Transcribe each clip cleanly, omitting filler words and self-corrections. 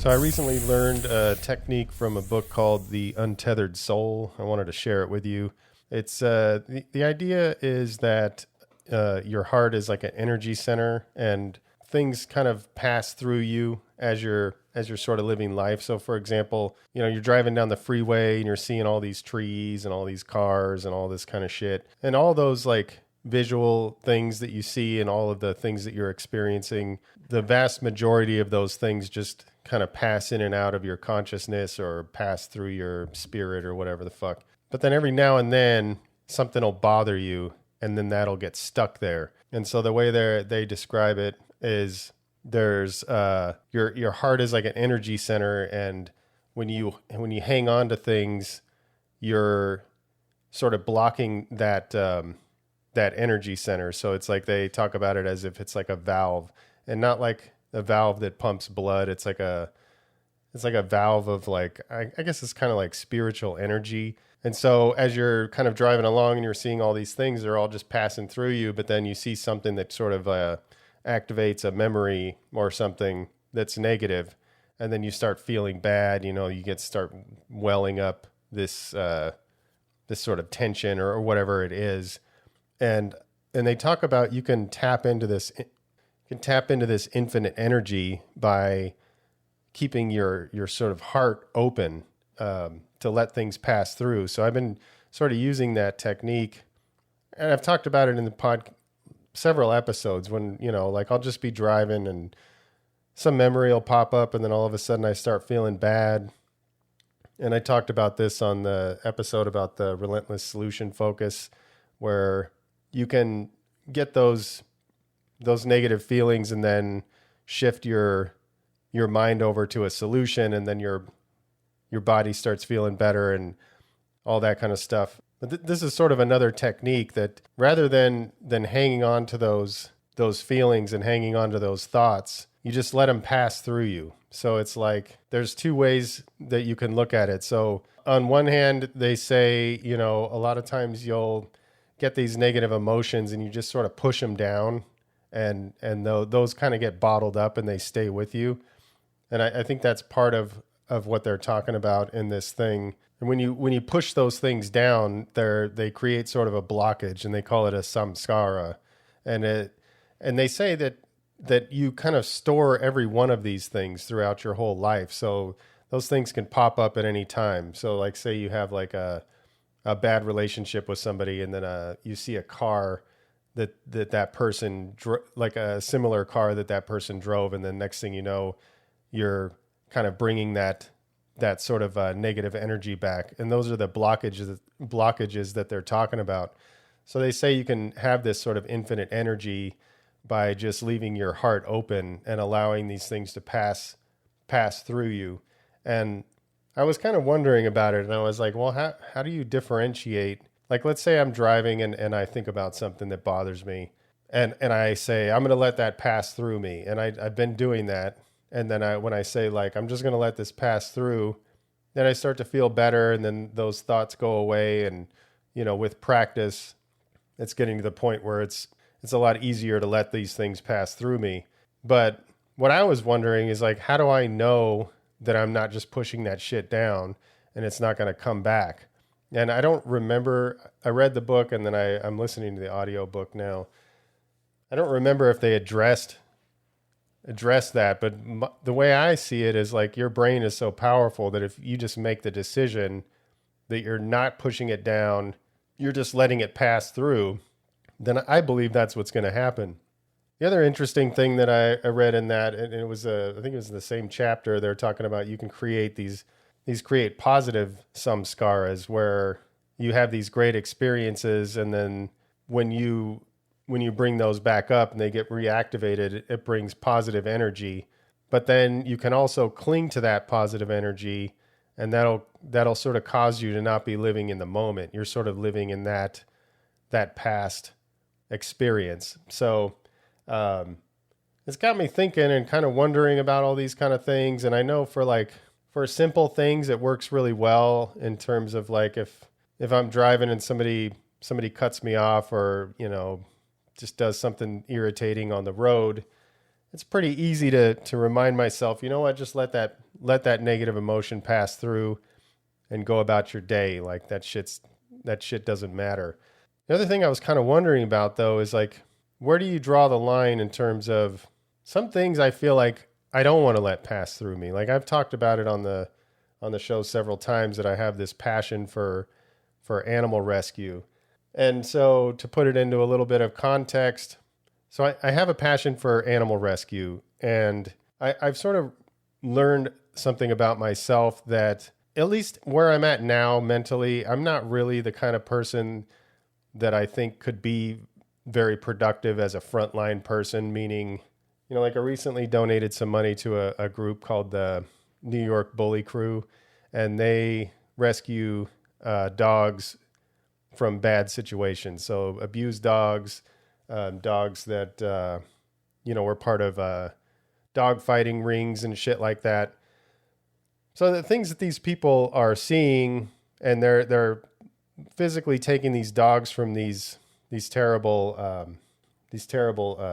So I recently learned a technique from a book called The Untethered Soul. I wanted to share it with you. It's the idea is that your heart is like an energy center, and things kind of pass through you as you're sort of living life. So, for example, you're driving down the freeway and you're seeing all these trees and all these cars and all this kind of shit, and all those like visual things that you see and all of the things that you're experiencing. The vast majority of those things just kind of pass in and out of your consciousness or pass through your spirit or whatever the fuck. But then every now and then something will bother you, and then that'll get stuck there. And so the way they describe it is there's your heart is like an energy center, and when you hang on to things, you're sort of blocking that energy center. So it's like they talk about it as if it's like a valve, and not like a valve that pumps blood. It's like a valve of like, I guess it's kind of like spiritual energy. And so as you're kind of driving along and you're seeing all these things, they're all just passing through you, but then you see something that sort of activates a memory or something that's negative, and then you start feeling bad. You start welling up this sort of tension or whatever it is. And they talk about you can tap into this infinite energy by keeping your sort of heart open to let things pass through. So I've been sort of using that technique, and I've talked about it in the several episodes when, like I'll just be driving and some memory will pop up, and then all of a sudden I start feeling bad. And I talked about this on the episode about the relentless solution focus, where you can get those negative feelings and then shift your mind over to a solution, and then your body starts feeling better and all that kind of stuff. But this is sort of another technique that rather than hanging on to those feelings and hanging on to those thoughts, you just let them pass through you. So it's like there's two ways that you can look at it. So on one hand, they say, a lot of times you'll get these negative emotions and you just sort of push them down, and those kind of get bottled up and they stay with you. And I think that's part of what they're talking about in this thing. And when you push those things down, they create sort of a blockage, and they call it a samskara. And they say that you kind of store every one of these things throughout your whole life. So those things can pop up at any time. So like say you have like a bad relationship with somebody, and then you see a car that person like a similar car that person drove, and then next thing you know, you're kind of bringing that sort of negative energy back. And those are the blockages that they're talking about. So they say you can have this sort of infinite energy by just leaving your heart open and allowing these things to pass through you. And I was kind of wondering about it, and I was like, well, how do you differentiate? Like, let's say I'm driving and I think about something that bothers me, and I say, I'm going to let that pass through me. And I've been doing that. And then when I say, like, I'm just going to let this pass through, then I start to feel better, and then those thoughts go away. And, with practice, it's getting to the point where it's a lot easier to let these things pass through me. But what I was wondering is, like, how do I know that I'm not just pushing that shit down and it's not going to come back? And I don't remember, I read the book, and then I'm listening to the audio book now. I don't remember if they addressed that, but the way I see it is like your brain is so powerful that if you just make the decision that you're not pushing it down, you're just letting it pass through, then I believe that's what's going to happen. The other interesting thing that I read in that, and it was I think it was the same chapter, they're talking about you can create these create positive samskaras, where you have these great experiences, and then when you bring those back up and they get reactivated, it brings positive energy. But then you can also cling to that positive energy, and that'll sort of cause you to not be living in the moment. You're sort of living in that past experience. So it's got me thinking and kind of wondering about all these kind of things. And I know for simple things, it works really well in terms of like if I'm driving and somebody cuts me off, or just does something irritating on the road, it's pretty easy to remind myself, you know what, just let let that negative emotion pass through and go about your day. Like that shit doesn't matter. The other thing I was kind of wondering about though is like, where do you draw the line in terms of some things I feel like I don't want to let pass through me. Like I've talked about it on the show several times that I have this passion for animal rescue. And so to put it into a little bit of context, so I have a passion for animal rescue, and I've sort of learned something about myself that at least where I'm at now mentally, I'm not really the kind of person that I think could be very productive as a frontline person, meaning, you know, like I recently donated some money to a group called the New York Bully Crew, and they rescue dogs from bad situations. So abused dogs, dogs that, you know, were part of dog fighting rings and shit like that. So the things that these people are seeing, and they're physically taking these dogs from these terrible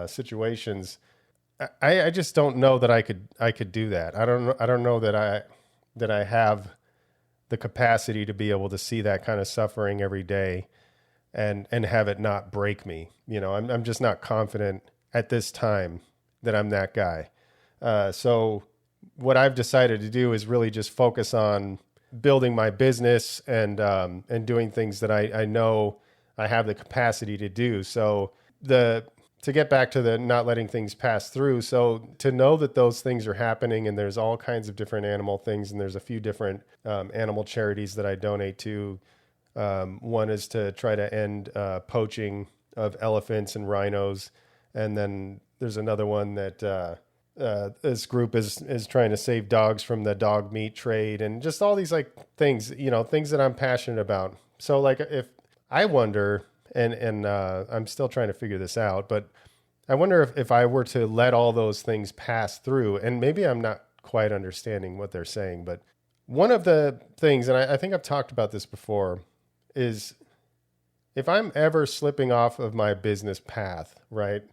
situations. I just don't know that I could do that. I don't know that I have the capacity to be able to see that kind of suffering every day and have it not break me. You know, I'm just not confident at this time that I'm that guy. So what I've decided to do is really just focus on building my business and doing things that I know I have the capacity to do. So to get back to the not letting things pass through. So to know that those things are happening, and there's all kinds of different animal things, and there's a few different animal charities that I donate to. One is to try to end poaching of elephants and rhinos. And then there's another one that this group is trying to save dogs from the dog meat trade, and just all these like things, you know, things that I'm passionate about. So like if I wonder, and I'm still trying to figure this out, but I wonder if I were to let all those things pass through, and maybe I'm not quite understanding what they're saying, but one of the things, and I think I've talked about this before, is if I'm ever slipping off of my business path, right?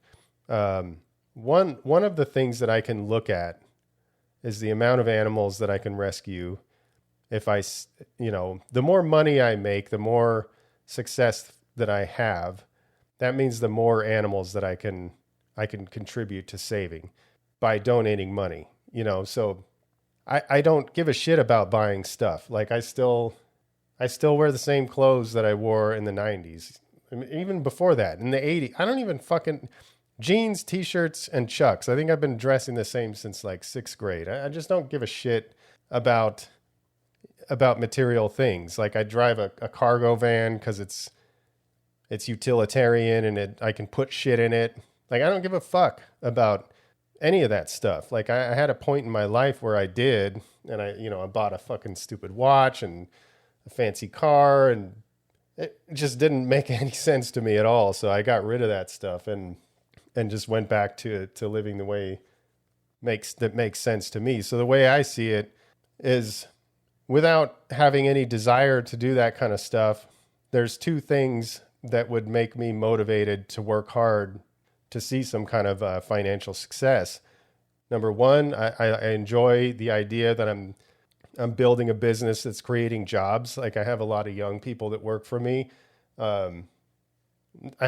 One of the things that I can look at is the amount of animals that I can rescue. If I, you know, the more money I make, the more success that I have, that means the more animals that I can contribute to saving by donating money, you know. So I don't give a shit about buying stuff. Like I still wear the same clothes that I wore in the 90s. I mean, even before that, in the 80s. I don't even fucking jeans, t-shirts, and Chucks. I think I've been dressing the same since like 6th grade. I just don't give a shit about material things. Like I drive a cargo van because it's utilitarian and I can put shit in it. Like I don't give a fuck about any of that stuff. Like I had a point in my life where I did, and I bought a fucking stupid watch and a fancy car, and it just didn't make any sense to me at all. So I got rid of that stuff and just went back to living the way that makes sense to me. So the way I see it is, without having any desire to do that kind of stuff, there's two things that would make me motivated to work hard to see some kind of financial success. Number one, I enjoy the idea that I'm building a business that's creating jobs. Like I have a lot of young people that work for me.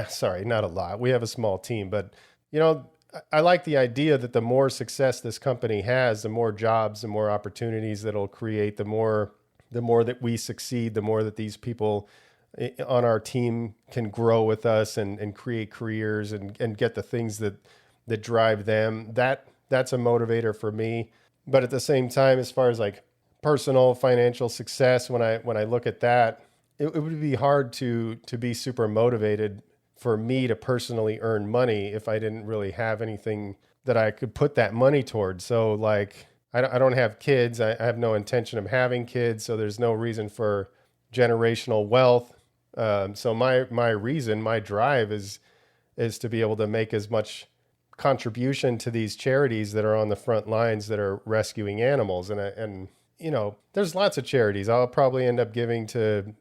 Sorry, not a lot. We have a small team, but you know, I like the idea that the more success this company has, the more jobs, the more opportunities that it'll create, the more that we succeed, the more that these people on our team can grow with us and create careers and get the things that drive them. That's a motivator for me. But at the same time, as far as like personal financial success, when I look at that, it would be hard to be super motivated for me to personally earn money if I didn't really have anything that I could put that money towards. So like, I don't have kids. I have no intention of having kids. So there's no reason for generational wealth. So my drive is to be able to make as much contribution to these charities that are on the front lines that are rescuing animals. And you know, there's lots of charities I'll probably end up giving to.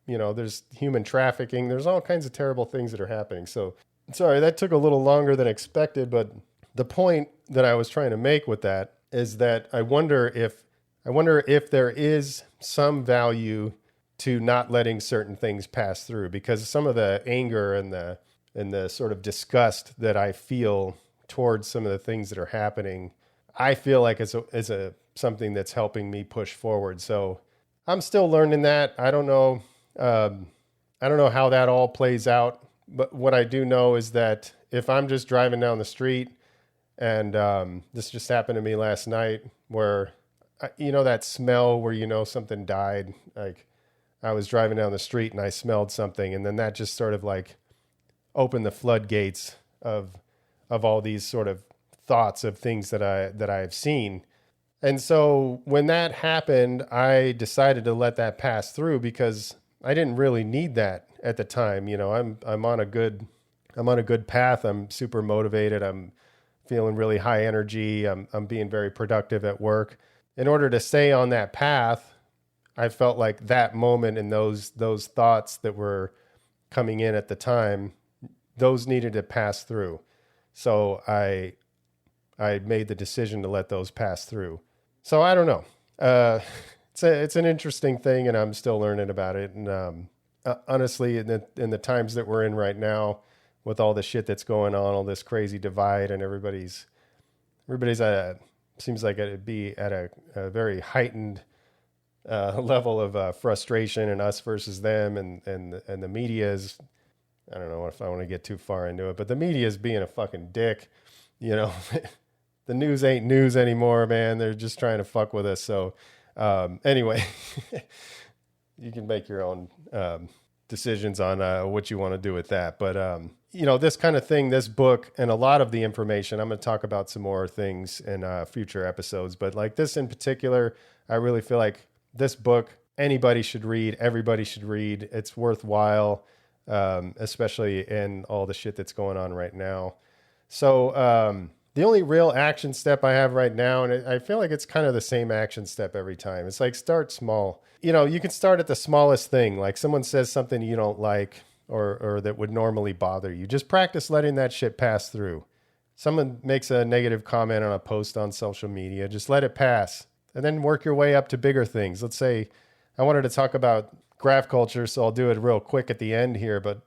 You know, there's human trafficking. There's all kinds of terrible things that are happening. So, sorry, that took a little longer than expected. But the point that I was trying to make with that is that I wonder if there is some value to not letting certain things pass through, because some of the anger and the sort of disgust that I feel towards some of the things that are happening, I feel like is a something that's helping me push forward. So I'm still learning that. I don't know. I don't know how that all plays out, but what I do know is that if I'm just driving down the street, and this just happened to me last night, where that smell where something died. Like, I was driving down the street and I smelled something, and then that just sort of like opened the floodgates of all these sort of thoughts of things that I've seen. And so when that happened, I decided to let that pass through, because I didn't really need that at the time. I'm on a good path. I'm super motivated. I'm feeling really high energy. I'm being very productive at work. In order to stay on that path, I felt like that moment and those thoughts that were coming in at the time, those needed to pass through. So I made the decision to let those pass through. So I don't know. It's an interesting thing, and I'm still learning about it. And honestly, in the times that we're in right now, with all the shit that's going on, all this crazy divide, and everybody's seems like it'd be at a very heightened level of frustration, and us versus them, and the media is, I don't know if I want to get too far into it, but the media is being a fucking dick. The news ain't news anymore, man. They're just trying to fuck with us. So anyway, you can make your own decisions on what you want to do with that. But this kind of thing, this book, and a lot of the information, I'm going to talk about some more things in future episodes, but like this in particular, I really feel like this book, anybody should read, everybody should read. It's worthwhile, especially in all the shit that's going on right now. So the only real action step I have right now, and I feel like it's kind of the same action step every time, it's like, start small. You can start at the smallest thing. Like, someone says something you don't like, or that would normally bother you. Just practice letting that shit pass through. Someone makes a negative comment on a post on social media, just let it pass, and then work your way up to bigger things. Let's say I wanted to talk about graph culture, so I'll do it real quick at the end here, but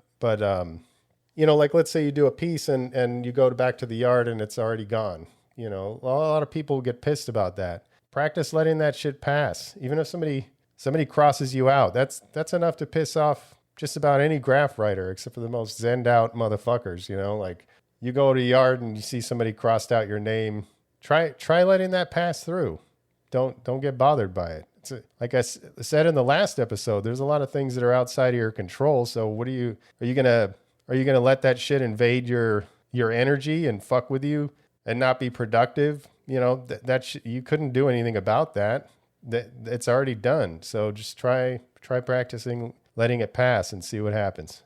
like, let's say you do a piece and you go back to the yard and it's already gone. A lot of people get pissed about that. Practice letting that shit pass. Even if somebody crosses you out, that's enough to piss off just about any graph writer, except for the most zenned out motherfuckers. Like, you go to the yard and you see somebody crossed out your name, try letting that pass through. Don't get bothered by it. Like I said in the last episode, there's a lot of things that are outside of your control. So are you gonna let that shit invade your energy and fuck with you and not be productive? You couldn't do anything about that. It's already done. So just try practicing letting it pass and see what happens.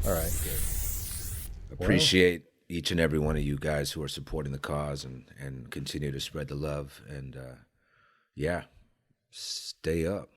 All right. Good. Appreciate each and every one of you guys who are supporting the cause and continue to spread the love. And stay up.